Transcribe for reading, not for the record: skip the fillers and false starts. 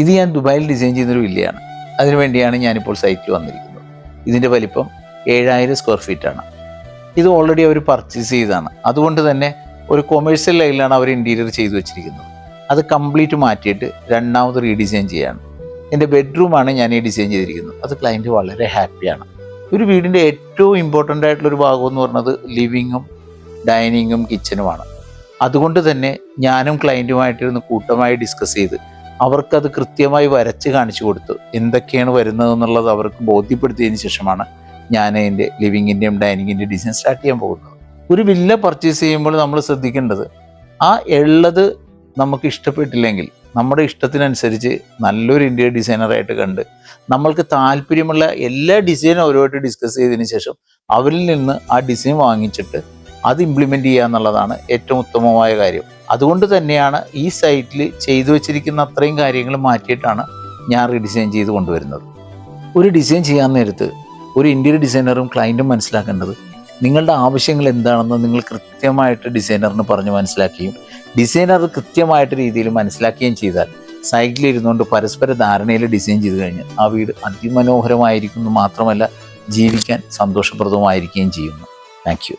ഇത് ഞാൻ ദുബായിൽ ഡിസൈൻ ചെയ്യുന്നൊരു വില്ലയാണ്. അതിനുവേണ്ടിയാണ് ഞാനിപ്പോൾ സൈറ്റിൽ വന്നിരിക്കുന്നത്. ഇതിൻ്റെ വലിപ്പം 7000 സ്ക്വയർ ഫീറ്റാണ്. ഇത് ഓൾറെഡി അവർ പർച്ചേസ് ചെയ്തതാണ്. അതുകൊണ്ട് തന്നെ ഒരു കൊമേഴ്സ്യൽ ലൈനിലാണ് അവർ ഇൻറ്റീരിയർ ചെയ്തു വെച്ചിരിക്കുന്നത്. അത് കംപ്ലീറ്റ് മാറ്റിയിട്ട് രണ്ടാമത് റീഡിസൈൻ ചെയ്യാണ്. എൻ്റെ ബെഡ്റൂമാണ് ഞാൻ ഈ ഡിസൈൻ ചെയ്തിരിക്കുന്നത്. അത് ക്ലയൻറ്റ് വളരെ ഹാപ്പിയാണ്. ഒരു വീടിൻ്റെ ഏറ്റവും ഇമ്പോർട്ടൻ്റ് ആയിട്ടുള്ളൊരു ഭാഗം എന്ന് പറയുന്നത് ലിവിങ്ങും ഡൈനിങ്ങും കിച്ചനുമാണ്. അതുകൊണ്ട് തന്നെ ഞാനും ക്ലയൻറ്റുമായിട്ടിരുന്ന് കൂട്ടമായി ഡിസ്കസ് ചെയ്ത് അവർക്കത് കൃത്യമായി വരച്ച് കാണിച്ചു കൊടുത്തു. എന്തൊക്കെയാണ് വരുന്നതെന്നുള്ളത് അവർക്ക് ബോധ്യപ്പെടുത്തിയതിന് ശേഷമാണ് ഞാൻ എൻ്റെ ലിവിങ്ങിൻ്റെയും ഡൈനിങ്ങിൻ്റെയും ഡിസൈൻ സ്റ്റാർട്ട് ചെയ്യാൻ പോകുന്നത്. ഒരു വില്ല പർച്ചേസ് ചെയ്യുമ്പോൾ നമ്മൾ ശ്രദ്ധിക്കേണ്ടത്, ആ ഉള്ളത് നമുക്ക് ഇഷ്ടപ്പെട്ടില്ലെങ്കിൽ നമ്മുടെ ഇഷ്ടത്തിനനുസരിച്ച് നല്ലൊരു ഇൻറ്റീരിയർ ഡിസൈനറായിട്ട് കണ്ട് നമ്മൾക്ക് താല്പര്യമുള്ള എല്ലാ ഡിസൈനും അവരുമായിട്ട് ഡിസ്കസ് ചെയ്തതിന് ശേഷം അവരിൽ നിന്ന് ആ ഡിസൈൻ വാങ്ങിച്ചിട്ട് അത് ഇംപ്ലിമെൻ്റ് ചെയ്യുക എന്നുള്ളതാണ് ഏറ്റവും ഉത്തമമായ കാര്യം. അതുകൊണ്ട് തന്നെയാണ് ഈ സൈറ്റിൽ ചെയ്തു വെച്ചിരിക്കുന്ന അത്രയും കാര്യങ്ങൾ മാറ്റിയിട്ടാണ് ഞാൻ റീഡിസൈൻ ചെയ്ത് കൊണ്ടുവരുന്നത്. ഒരു ഡിസൈൻ ചെയ്യാൻ നേരത്ത് ഒരു ഇൻറ്റീരിയർ ഡിസൈനറും ക്ലയൻറ്റും മനസ്സിലാക്കേണ്ടത്, നിങ്ങളുടെ ആവശ്യങ്ങൾ എന്താണെന്ന് നിങ്ങൾ കൃത്യമായിട്ട് ഡിസൈനറിന് പറഞ്ഞ് മനസ്സിലാക്കുകയും ഡിസൈനർ കൃത്യമായിട്ട് രീതിയിൽ മനസ്സിലാക്കുകയും ചെയ്താൽ സൈറ്റിൽ ഇരുന്നുകൊണ്ട് പരസ്പര ധാരണയിൽ ഡിസൈൻ ചെയ്ത് കഴിഞ്ഞ് ആ വീട് അതിമനോഹരമായിരിക്കുന്നു മാത്രമല്ല ജീവിക്കാൻ സന്തോഷപ്രദമായിരിക്കുകയും ചെയ്യുന്നു. Thank you.